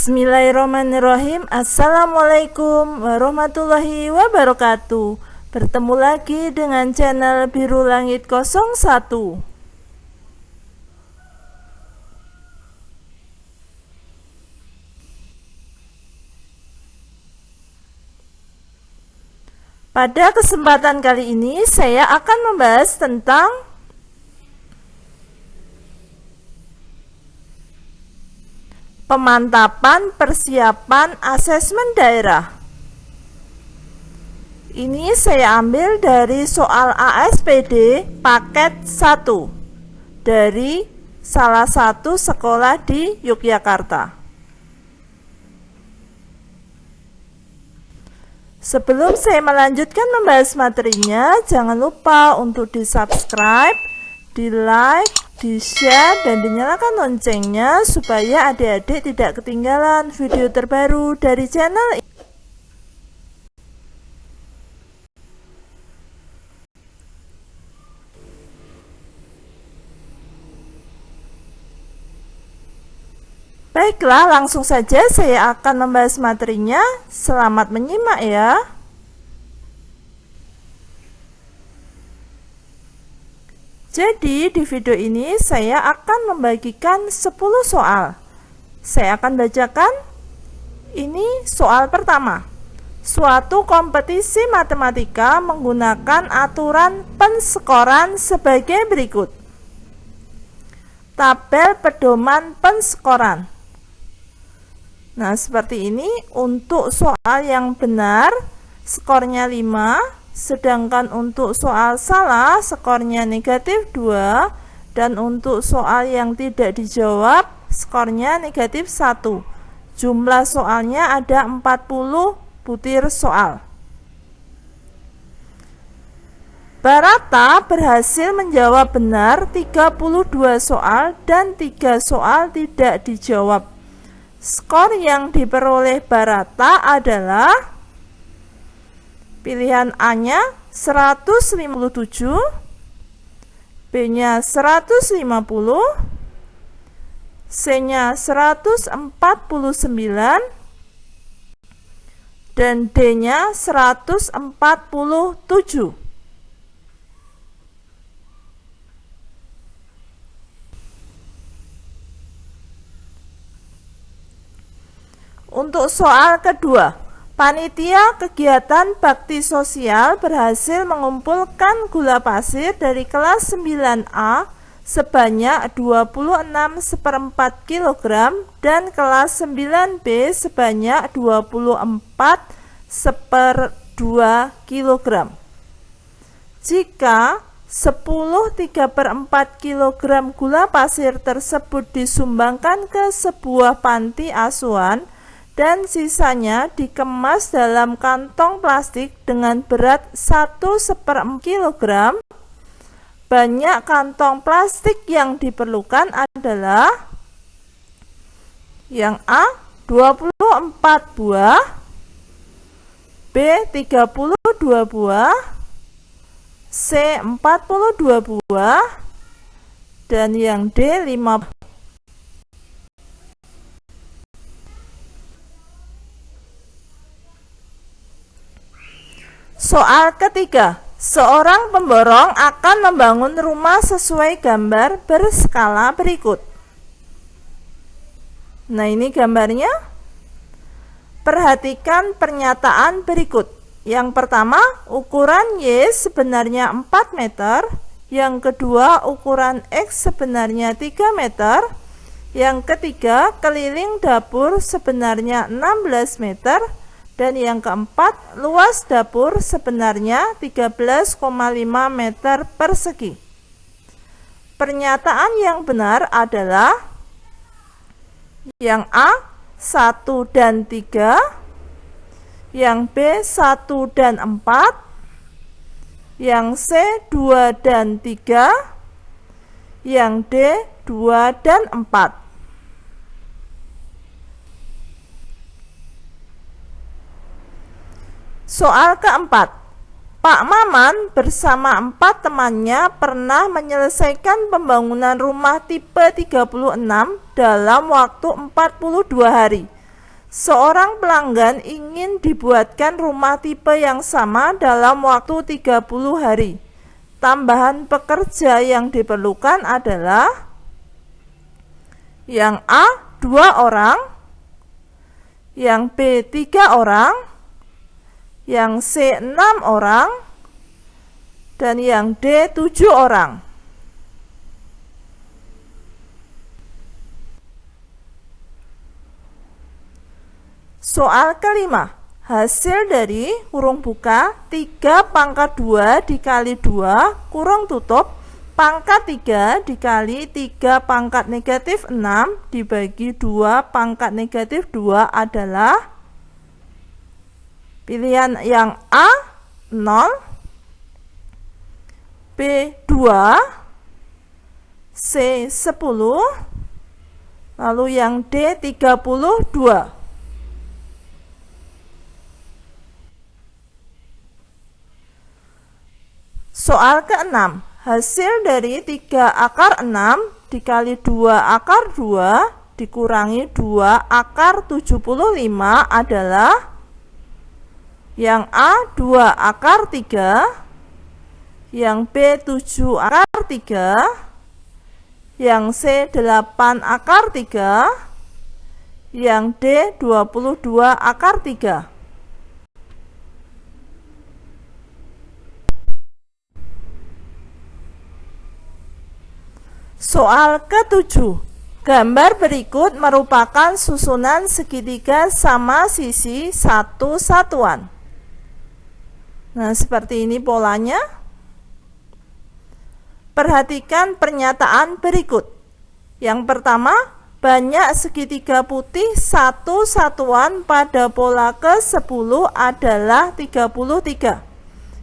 Bismillahirrahmanirrahim. Assalamualaikum warahmatullahi wabarakatuh. Bertemu lagi dengan channel Biru Langit 01. Pada kesempatan kali ini saya akan membahas tentang pemantapan persiapan asesmen daerah. Ini saya ambil dari soal ASPD paket 1 dari salah satu sekolah di Yogyakarta. Sebelum saya melanjutkan membahas materinya, jangan lupa untuk di-subscribe, di-like, di-share, dan dinyalakan loncengnya supaya adik-adik tidak ketinggalan video terbaru dari channel ini. Baiklah, langsung saja saya akan membahas materinya. Selamat menyimak ya. Jadi di video ini saya akan membagikan 10 soal. Saya akan bacakan. Ini soal pertama. Suatu kompetisi matematika menggunakan aturan penskoran sebagai berikut. Tabel pedoman penskoran. Nah, seperti ini. Untuk soal yang benar skornya 5, sedangkan untuk soal salah skornya negatif 2, dan untuk soal yang tidak dijawab skornya negatif 1. Jumlah soalnya ada 40 butir soal. Barata berhasil menjawab benar 32 soal dan 3 soal tidak dijawab. Skor yang diperoleh Barata adalah pilihan A-nya 157, B-nya 150, C-nya 149, dan D-nya 147. Untuk soal kedua, panitia kegiatan bakti sosial berhasil mengumpulkan gula pasir dari kelas 9A sebanyak 26,4 kg dan kelas 9B sebanyak 24,2 kg. Jika 10,3/4 kg gula pasir tersebut disumbangkan ke sebuah panti asuhan dan sisanya dikemas dalam kantong plastik dengan berat 1/4 kg, banyak kantong plastik yang diperlukan adalah yang A 24 buah, B 32 buah, C 42 buah, dan yang D 5. Soal ketiga, seorang pemborong akan membangun rumah sesuai gambar berskala berikut. Nah, ini gambarnya. Perhatikan pernyataan berikut. Yang pertama, ukuran Y sebenarnya 4 meter. Yang kedua, ukuran X sebenarnya 3 meter. Yang ketiga, keliling dapur sebenarnya 16 meter. Dan yang keempat, luas dapur sebenarnya 13,5 meter persegi. Pernyataan yang benar adalah yang A 1 dan 3, yang B 1 dan 4, yang C 2 dan 3, yang D 2 dan 4. Soal keempat, Pak Maman bersama 4 temannya pernah menyelesaikan pembangunan rumah tipe 36 dalam waktu 42 hari. Seorang pelanggan ingin dibuatkan rumah tipe yang sama dalam waktu 30 hari. Tambahan pekerja yang diperlukan adalah yang A 2 orang, yang B 3 orang, yang C 6 orang, dan yang D 7 orang. Soal kelima, hasil dari kurung buka 3 pangkat 2 dikali 2 kurung tutup pangkat 3 dikali 3 pangkat negatif 6 dibagi 2 pangkat negatif 2 adalah pilihan yang A 0, B 2, C 10, lalu yang D 32. Soal ke-6, hasil dari 3 akar 6 dikali 2 akar 2 dikurangi 2 akar 75 adalah yang A 2 akar 3, yang B 7 akar 3, yang C 8 akar 3, yang D 22 akar 3. Soal ke-7, gambar berikut merupakan susunan segitiga sama sisi satu satuan. Nah, seperti ini polanya. Perhatikan pernyataan berikut. Yang pertama, banyak segitiga putih satu satuan pada pola ke-10 adalah 33.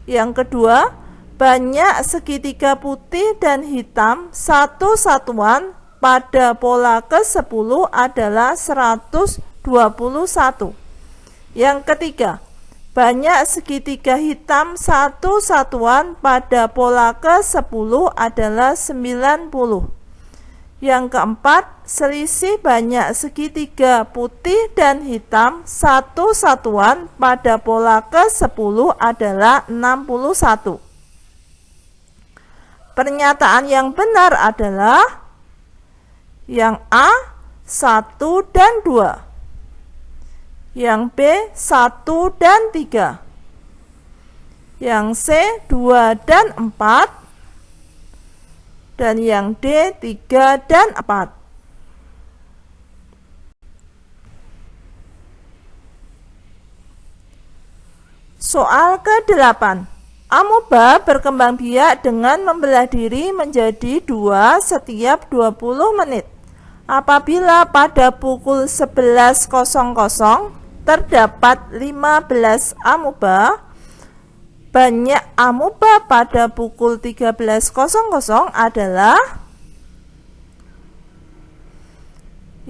Yang kedua, banyak segitiga putih dan hitam satu satuan pada pola ke-10 adalah 121. Yang ketiga, banyak segitiga hitam satu satuan pada pola ke-10 adalah 90. Yang keempat, selisih banyak segitiga putih dan hitam satu satuan pada pola ke-10 adalah 61. Pernyataan yang benar adalah yang A 1 dan 2, yang B 1 dan 3, yang C 2 dan 4, dan yang D 3 dan 4. Soal ke-8, amoeba berkembang biak dengan membelah diri menjadi 2 setiap 20 menit. Apabila pada pukul 11.00 terdapat 15 amoeba, banyak amoeba pada pukul 13.00 adalah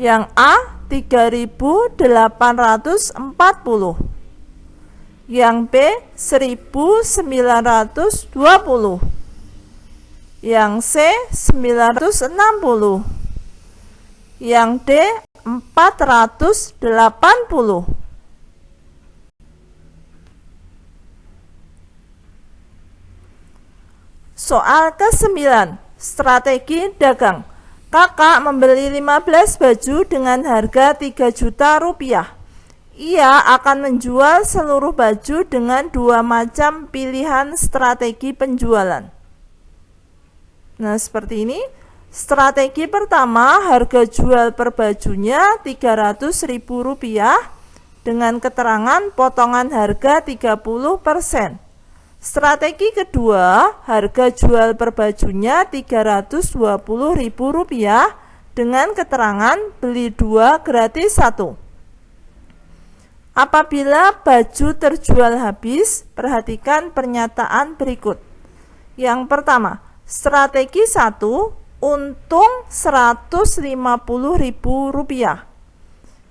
yang A 3.840, yang B 1920, yang C 960, yang D 480. Soal ke-9, strategi dagang. Kakak membeli 15 baju dengan harga 3 juta rupiah. Ia akan menjual seluruh baju dengan 2 macam pilihan strategi penjualan. Nah, seperti ini. Strategi pertama, harga jual per bajunya Rp300.000 dengan keterangan potongan harga 30%. Strategi kedua, harga jual per bajunya Rp320.000 dengan keterangan beli 2 gratis 1. Apabila baju terjual habis, perhatikan pernyataan berikut. Yang pertama, strategi 1, untung Rp150.000.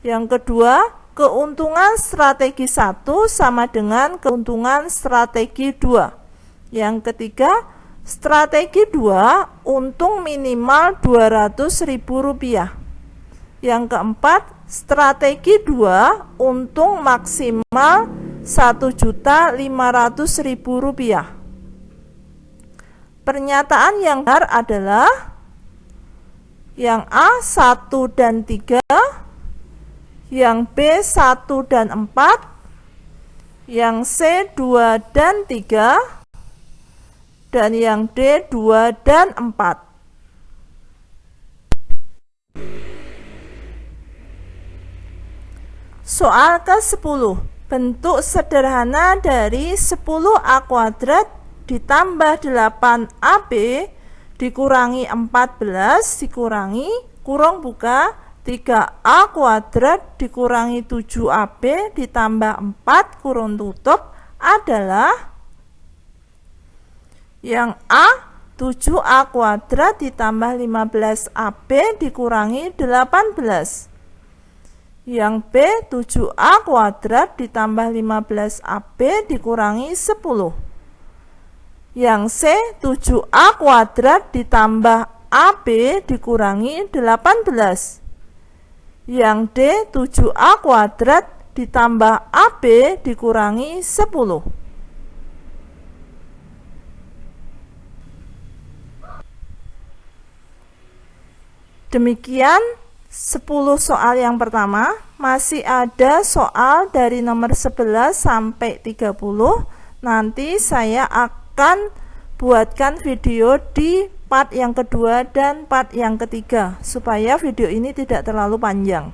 Yang kedua, keuntungan strategi 1 sama dengan keuntungan strategi 2. Yang ketiga, strategi 2, untung minimal Rp200.000. Yang keempat, Strategi 2, untung maksimal Rp1.500.000. Pernyataan yang benar adalah yang A 1 dan 3, yang B 1 dan 4, yang C 2 dan 3, dan yang D 2 dan 4. Soal ke-10. Bentuk sederhana dari 10A kuadrat ditambah 8AB dikurangi 14 dikurangi kurung buka 3A kuadrat dikurangi 7AB ditambah 4 kurung tutup adalah yang A 7A kuadrat ditambah 15AB dikurangi 18. Yang B 7A kuadrat ditambah 15AB dikurangi 10. Yang C 7A kuadrat ditambah AB dikurangi 18. Yang D 7A kuadrat ditambah AB dikurangi 10. Demikian 10 soal yang pertama. Masih ada soal dari nomor 11 sampai 30. Nanti saya akan buatkan video di part yang kedua dan part yang ketiga supaya video ini tidak terlalu panjang.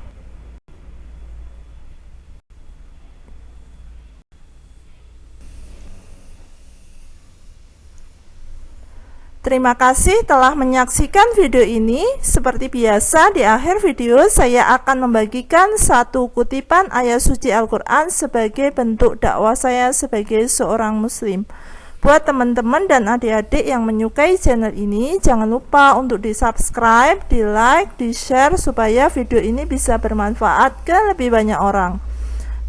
Terima kasih telah menyaksikan video ini. Seperti biasa, di akhir video saya akan membagikan satu kutipan ayat suci Al-Quran sebagai bentuk dakwah saya sebagai seorang muslim. Buat teman-teman dan adik-adik yang menyukai channel ini, jangan lupa untuk di-subscribe, di-like, di-share supaya video ini bisa bermanfaat ke lebih banyak orang.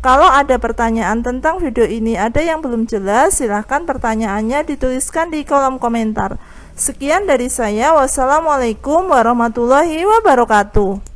Kalau ada pertanyaan tentang video ini ada yang belum jelas, silahkan pertanyaannya dituliskan di kolom komentar. Sekian dari saya. Wassalamualaikum warahmatullahi wabarakatuh.